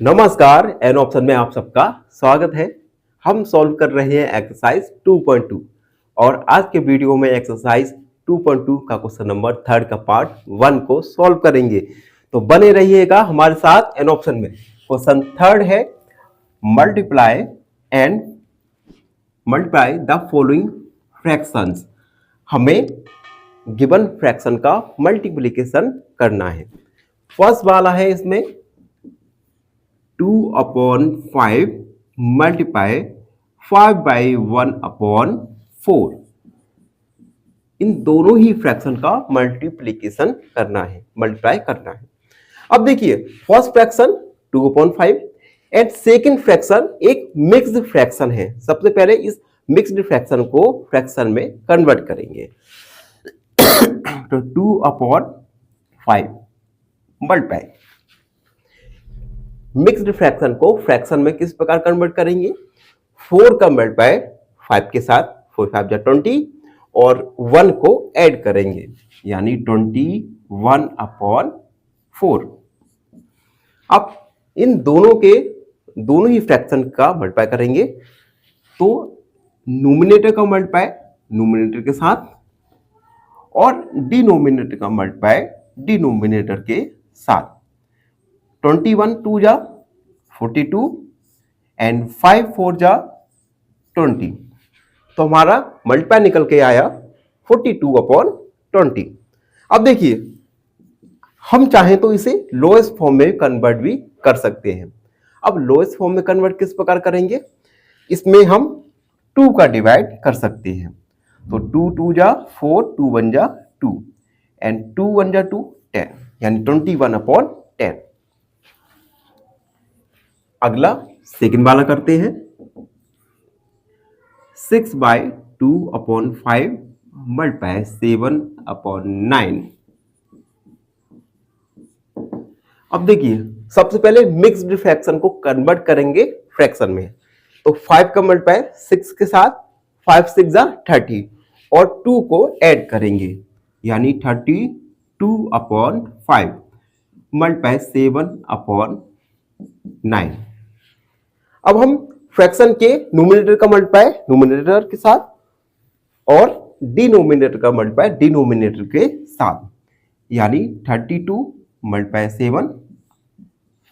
नमस्कार, an option में आप सबका स्वागत है। हम सॉल्व कर रहे हैं एक्सरसाइज 2.2 और आज के वीडियो में एक्सरसाइज 2.2 का क्वेश्चन नंबर 3 का पार्ट 1 को सॉल्व करेंगे। तो बने रहिएगा हमारे साथ। एन ऑप्शन में क्वेश्चन 3 है मल्टीप्लाई द फॉलोइंग फ्रैक्शंस। हमें गिवन फ्रैक्शन का मल्टीप्लिकेशन करना है। फर्स्ट वाला है इसमें 2/5 मल्टीप्लाई 5/1/4। इन दोनों ही फ्रैक्शन का मल्टीप्लिकेशन करना है, मल्टीप्लाई करना है। अब देखिए first fraction 2/5 and second fraction एक मिक्स्ड फ्रैक्शन है। सबसे पहले इस मिक्स्ड फ्रैक्शन को फ्रैक्शन में कन्वर्ट करेंगे। तो 2/5 मल्टीप्लाई मिक्स्ड फ्रैक्शन को फ्रैक्शन में किस प्रकार कन्वर्ट करेंगे? 4 का मल्टीप्लाई 5 के साथ 4 5 जा 20 और 1 को ऐड करेंगे यानी 21/4। अब इन दोनों ही फ्रैक्शन का मल्टीप्लाई करेंगे तो न्यूमरेटर का मल्टीप्लाई न्यूमरेटर के साथ और डिनोमिनेटर का मल्टीप्लाई डिनोमिनेटर के साथ। 21 2 जा 42 एंड 5 4 जा 20। तो हमारा मल्टीप्लाई निकल के आया 42/20। अब देखिए हम चाहें तो इसे लोएस्ट फॉर्म में कन्वर्ट भी कर सकते हैं। अब लोएस्ट फॉर्म में कन्वर्ट किस प्रकार करेंगे? इसमें हम 2 का डिवाइड कर सकते हैं। तो 2 2 जा 4 2 1 जा 2 एंड 2 1 जा 2 10 यानी 21/10। अगला सेकंड वाला करते हैं 6/2/5 मल्टीप्लाई 7/9। अब देखिए सबसे पहले मिक्स्ड फ्रैक्शन को कन्वर्ट करेंगे फ्रैक्शन में। तो 5 का मल्टीप्लाई 6 के साथ 5 6 जा 30 और 2 को ऐड करेंगे यानी 32/5 मल्टीप्लाई 7/9। अब हम फ्रैक्शन के न्यूमरेटर का मल्टीप्लाई न्यूमरेटर के साथ और डिनोमिनेटर का मल्टीप्लाई डिनोमिनेटर के साथ यानी 32 मल्टीप्लाई 7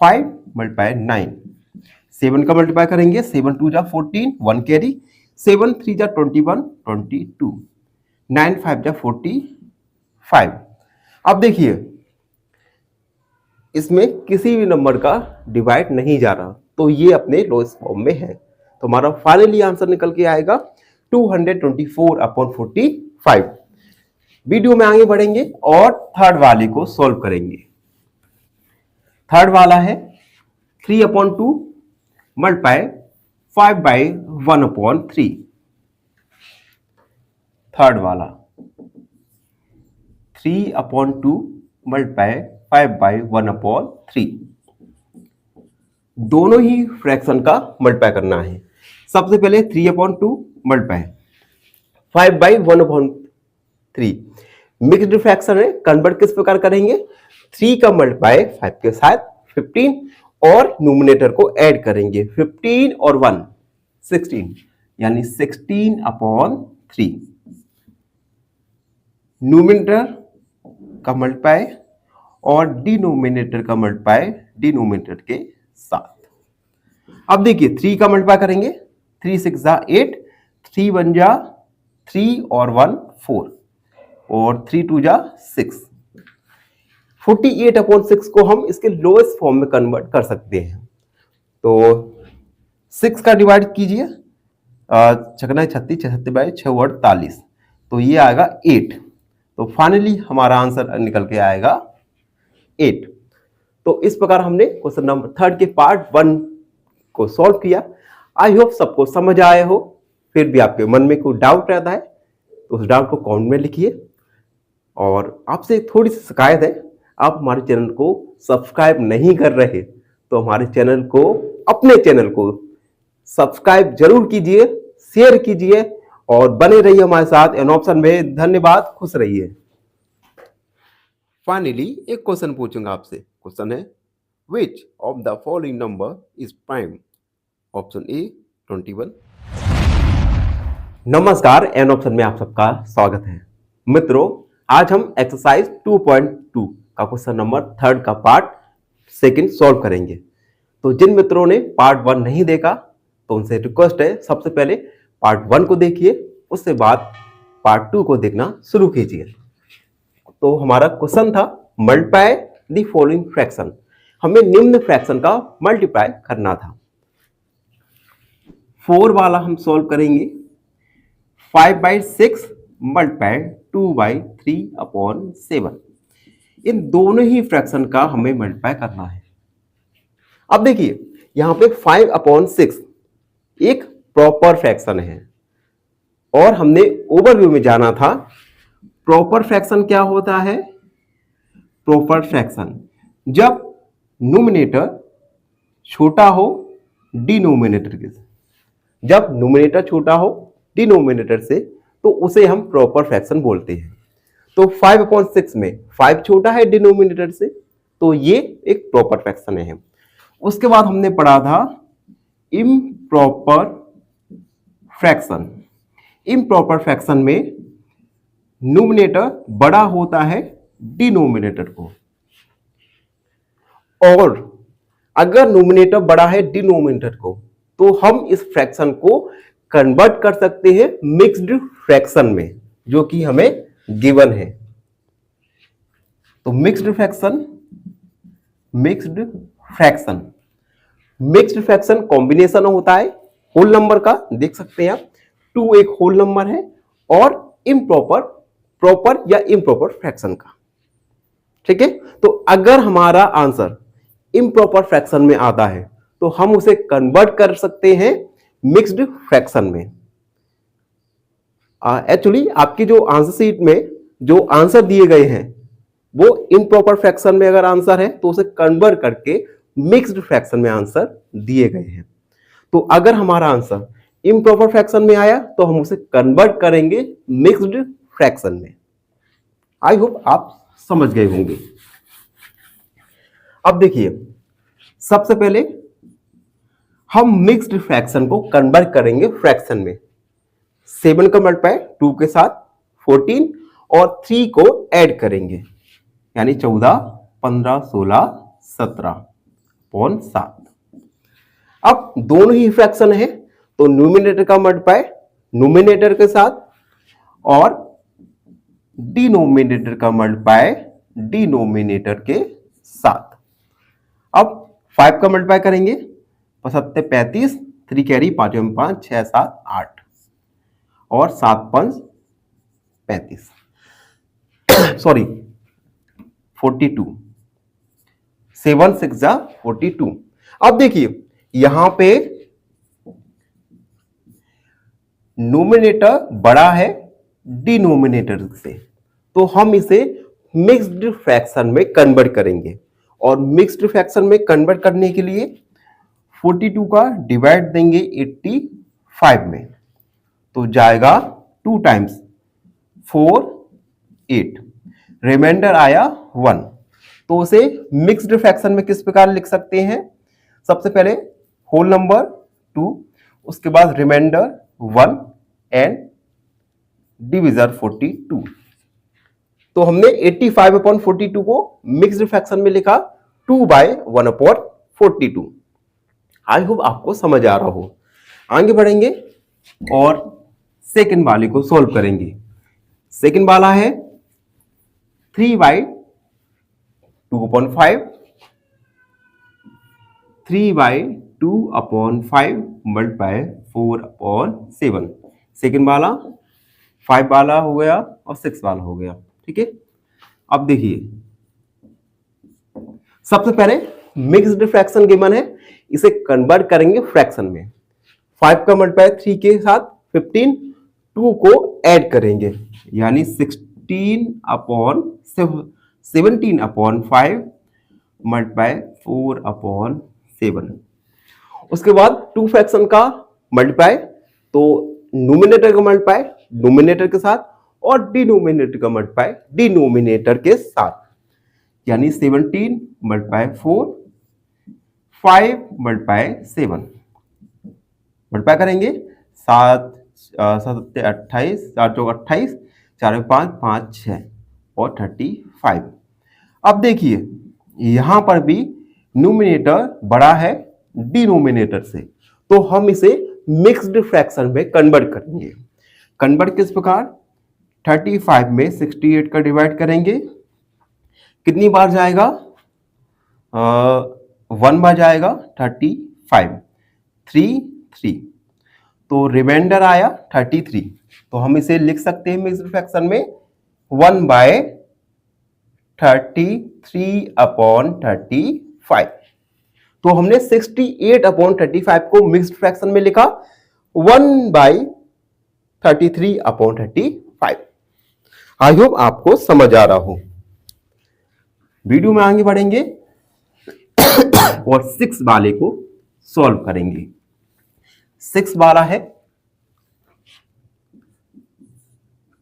5 मल्टीप्लाई 9। 7 का मल्टीप्लाई करेंगे 7 2 जा 14 1 कैरी 7 3 जा 21 22 9 5 जा 45। अब देखिए इसमें किसी भी नंबर का डिवाइड नहीं जा रहा तो ये अपने लोएस्ट फॉर्म में है। तो हमारा फाइनली आंसर निकल के आएगा 224/45। वीडियो में आगे बढ़ेंगे और थर्ड वाले को सॉल्व करेंगे। थर्ड वाला है 3/2 मल्टीप्लाई 5/1/3। थर्ड वाला 3/2 मल्टीप्लाई 5/1/3। दोनों ही फ्रैक्शन का मल्टीप्लाई करना है। सबसे पहले 3/2 मल्टीप्लाई 5/1/3। मिक्स्ड फ्रैक्शन है, कन्वर्ट किस प्रकार करेंगे? 3 का मल्टीप्लाई 5 के साथ 15 और न्यूमरेटर को ऐड करेंगे 15 और 1 16 यानी 16/3। न्यूमरेटर का मल्टीप्लाई और डिनोमिनेटर का मल्टीप्लाई डिनोमिनेटर के साथ। अब देखिए 3 का मल्टीप्लाई करेंगे 3 6 जा 8 3 1 जा 3 और 1 4 और 3 2 जा 6। 48/6 को हम इसके लोएस्ट फॉर्म में कन्वर्ट कर सकते हैं। तो 6 का डिवाइड कीजिए 36 36 6 48 तो ये आएगा 8। तो फाइनली हमारा आंसर निकल के आएगा 8। तो इस प्रकार हमने क्वेश्चन नंबर 3 के पार्ट 1 को सॉल्व किया। आई होप सबको समझ आया हो। फिर भी आपके मन में कोई डाउट रहता है तो उस डाउट को कमेंट में लिखिए। और आपसे थोड़ी सी शिकायत है, आप हमारे चैनल को सब्सक्राइब नहीं कर रहे तो हमारे चैनल को अपने चैनल को सब्सक्राइब जरूर कीजिए, शेयर कीजिए और बने रहिए हमारे साथ एन ऑप्शन में। धन्यवाद, खुश रहिए। फाइनली एक क्वेश्चन पूछूंगा आपसे। क्वेश्चन है which of the following number is prime? Option A 21। नमस्कार, एन ऑप्शन में आप सबका स्वागत है। मित्रों, आज हम एक्सरसाइज 2.2 का क्वेश्चन नंबर 3 का पार्ट 2 सॉल्व करेंगे। तो जिन मित्रों ने पार्ट 1 नहीं देखा तो उनसे रिक्वेस्ट है, सबसे पहले पार्ट 1 को देखिए, उसके बाद पार्ट 2 को देखना शुरू कीजिए। तो हमारा क्वेश्चन था मल्टीप्लाई द फॉलोइंग फ्रैक्शन। हमें निम्न फ्रैक्शन का मल्टीप्लाई करना था। 4 वाला हम सॉल्व करेंगे। 5/6 मल्टीप्लाई 2/3/7। इन दोनों ही फ्रैक्शन का हमें मल्टीप्लाई करना है। अब देखिए यहां पे 5/6 एक प्रॉपर फ्रैक्शन है और हमने ओवरव्यू में जाना था। प्रॉपर फ्रैक्शन क्या होता है? प्रॉपर फ्रैक्शन जब न्यूमरेटर छोटा हो डिनोमिनेटर के से। जब न्यूमरेटर छोटा हो डिनोमिनेटर से तो उसे हम प्रॉपर फ्रैक्शन बोलते हैं। तो 5/6 में 5 छोटा है डिनोमिनेटर से, तो ये एक प्रॉपर फ्रैक्शन है। उसके बाद हमने पढ़ा था इम्प्रॉपर फ्रैक्शन। इम्प्रॉपर फ्रैक्शन में न्यूमरेटर बड़ा होता है डिनोमिनेटर को, और अगर न्यूमरेटर बड़ा है डिनोमिनेटर को तो हम इस फ्रैक्शन को कन्वर्ट कर सकते हैं मिक्स्ड फ्रैक्शन में, जो कि हमें गिवन है। तो मिक्स्ड फ्रैक्शन कॉम्बिनेशन होता है होल नंबर का, देख सकते हैं आप। 2 एक होल नंबर है और प्रॉपर या इम्प्रॉपर फ्रैक्शन का। ठीक है, तो अगर हमारा आंसर इम्प्रॉपर फ्रैक्शन में आता है तो हम उसे कन्वर्ट कर सकते हैं मिक्स्ड फ्रैक्शन में। एक्चुअली आपकी जो आंसर शीट में जो आंसर दिए गए हैं वो इम्प्रॉपर फ्रैक्शन में अगर आंसर है तो उसे कन्वर्ट करके मिक्स्ड फ्रैक्शन में आंसर दिए गए हैं। तो अगर हमारा आंसर इम्प्रॉपर फ्रैक्शन में आया तो हम उसे कन्वर्ट करेंगे मिक्स्ड फ्रैक्शन में। आई होप आप समझ गए होंगे। अब देखिए, सबसे पहले हम मिक्स्ड फ्रैक्शन को कन्वर्ट करेंगे फ्रैक्शन में। 7 का मल्टीप्लाई 2 के साथ 14 और 3 को ऐड करेंगे, यानी 14, 15, 16, 17/7। अब दोनों ही फ्रैक्शन है तो न्यूमरेटर का मल्टीप्लाई न्यूमरेटर के साथ और डिनोमिनेटर का मल्टीप्लाई डिनोमिनेटर के साथ। अब 5 का मल्टीप्लाई करेंगे, 5 35, 3 कैरी, 5 5, 6 7 8 और 7 5 35, सॉरी 42, 7 6 42। अब देखिए यहां पे नोमिनेटर बड़ा है डिनोमिनेटर से, तो हम इसे मिक्स्ड फ्रैक्शन में कन्वर्ट करेंगे। और मिक्स्ड फ्रैक्शन में कन्वर्ट करने के लिए 42 का डिवाइड देंगे 85 में, तो जाएगा 2 टाइम्स 4 8, रिमाइंडर आया 1। तो उसे मिक्स्ड फ्रैक्शन में किस प्रकार लिख सकते हैं? सबसे पहले होल नंबर 2, उसके बाद रिमाइंडर 1 एंड डिविजन 42। तो हमने 85/42 को मिक्स्ड फ्रैक्शन में लिखा 2/1/42। आई होप आपको समझ आ रहा हो। आगे बढ़ेंगे और सेकंड वाले को सॉल्व करेंगे। सेकंड वाला है 3/2/5 3/2/5 मल्टीप्लाई 4/7। सेकंड वाला 5 वाला हो गया और 6 वाला हो गया। ठीक है, अब देखिए सबसे पहले मिक्स्ड फ्रैक्शन गिवन है, इसे कन्वर्ट करेंगे फ्रैक्शन में। 5 का मल्टीप्लाई 3 के साथ 15, 2 को ऐड करेंगे, यानी 17/5 मल्टीप्लाई 4/7। उसके बाद 2 फ्रैक्शन का मल्टीप्लाई, तो न्यूमरेटर का मल्टीप्लाई न्यूमरेटर के साथ और डिनोमिनेटर का मल्टीप्लाई डिनोमिनेटर के साथ, यानी 17 मल्टीप्लाई 4 5 मल्टीप्लाई 7 मल्टीप्लाई करेंगे 7 7 28 4 चौक 28 4 5 5 6 और 35। अब देखिए यहां पर भी न्यूमिनेटर बड़ा है डिनोमिनेटर से, तो हम इसे मिक्स्ड फ्रैक्शन में कन्वर्ट करेंगे। कन्वर्ट किस प्रकार, 35 में 68 का डिवाइड करेंगे, कितनी बार जाएगा, 1 बार जाएगा, 35 3 3, तो रिमाइंडर आया 33। तो हम इसे लिख सकते हैं मिक्स्ड फ्रैक्शन में 1/33/35। तो हमने 68/35 को मिक्स्ड फ्रैक्शन में लिखा 1/33/35। आई होप आपको समझ आ रहा हो। वीडियो में आगे बढ़ेंगे और 6 वाले को सॉल्व करेंगे। 6 वाला है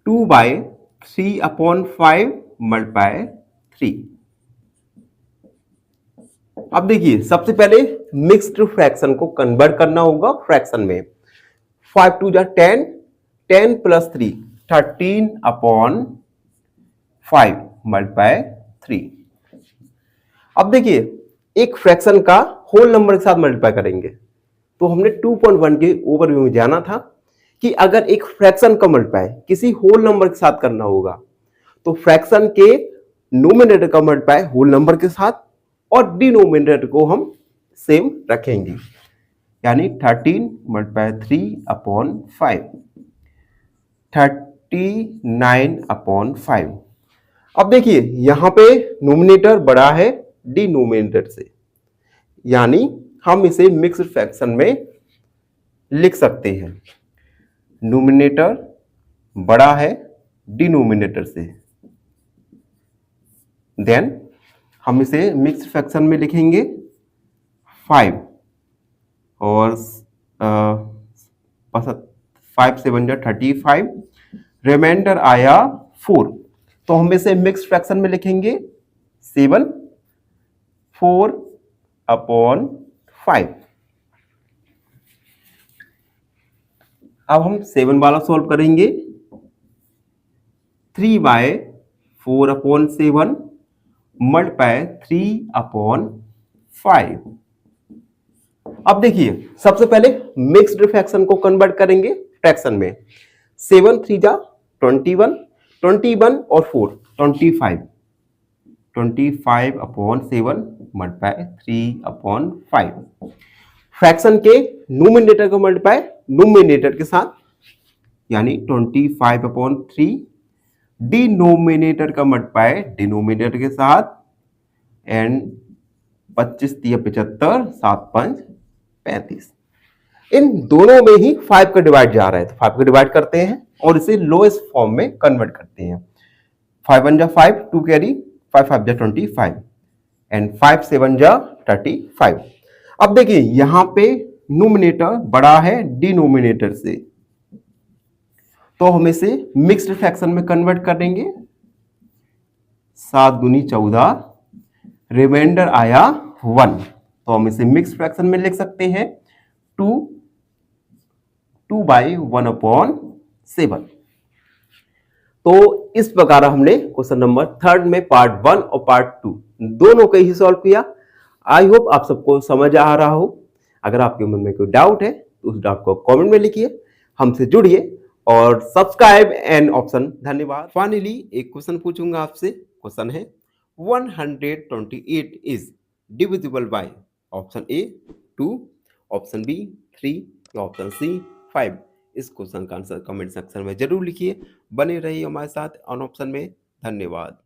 2/3/5 मल्टीप्लाई 3। अब देखिए सबसे पहले मिक्स्ड फ्रैक्शन को कन्वर्ट करना होगा फ्रैक्शन में। 5 2 10, 10 + 3 13/5 मल्टीप्लाई 3। अब देखिए एक फ्रैक्शन का होल नंबर के साथ मल्टीप्लाई करेंगे, तो हमने 2.1 के ओवरव्यू में जाना था कि अगर एक फ्रैक्शन का मल्टीप्लाई किसी होल नंबर के साथ करना होगा तो फ्रैक्शन के नोमिनेटर का मल्टीप्लाई होल नंबर के साथ और डिनोमिनेटर को हम सेम रखेंगे, यानी 13 मल्टीप्लाई 3/5 39/5। अब देखिए यहां पे नोमिनेटर बड़ा है डिनोमिनेटर से, यानी हम इसे मिक्स्ड फ्रैक्शन में लिख सकते हैं। नोमिनेटर बड़ा है डिनोमिनेटर से, देन हम इसे मिक्स्ड फ्रैक्शन में लिखेंगे 5 और 5 7 35, रिमाइंडर आया 4, तो हम इसे मिक्स्ड फ्रैक्शन में लिखेंगे 7 4/5। अब हम 7 वाला सॉल्व करेंगे। 3/4/7 मल्टीप्लाई 3/5। अब देखिए सबसे पहले मिक्स्ड फ्रैक्शन को कन्वर्ट करेंगे फ्रैक्शन में। 7 3 21, 21 और 4 25, 25/7 मल्टीप्लाई 3/5। फ्रैक्शन के नोमिनेटर को मल्टीप्लाई नोमिनेटर के साथ, यानी 25/3। डिनोमिनेटर का मल्टीप्लाई डिनोमिनेटर के साथ, एंड 25 3 75, 7 5 35। इन दोनों में ही 5 का डिवाइड जा रहा है, तो 5 का डिवाइड करते हैं और इसे लोएस्ट फॉर्म में कन्वर्ट करते हैं। 5 1 5, 2 कैरी, 5 5 25 एंड 5 7 35। अब देखिए यहां पे नोमिनेटर बड़ा है डिनोमिनेटर से, तो हम इसे मिक्स्ड फ्रैक्शन में कन्वर्ट करेंगे। 7 दूनी 14, रिमाइंडर आया 1, तो हम इसे मिक्स्ड फ्रैक्शन में लिख सकते हैं 2/1/7। तो इस प्रकार हमने क्वेश्चन नंबर 3 में पार्ट 1 और पार्ट 2 दोनों का ही सॉल्व किया। आई होप आप सबको समझ आ रहा हो। अगर आपके मन में कोई डाउट है तो उस डाउट को कमेंट में लिखिए, हमसे जुड़िए और सब्सक्राइब एंड ऑप्शन। धन्यवाद। फाइनली एक क्वेश्चन पूछूंगा आपसे। क्वेश्चन है 128 is divisible by option A 2, option B 3 या ऑप्शन सी 5। इस क्वेश्चन का आंसर कमेंट सेक्शन में जरूर लिखिए। बने रहिए हमारे साथ ऑन ऑप्शन में। धन्यवाद।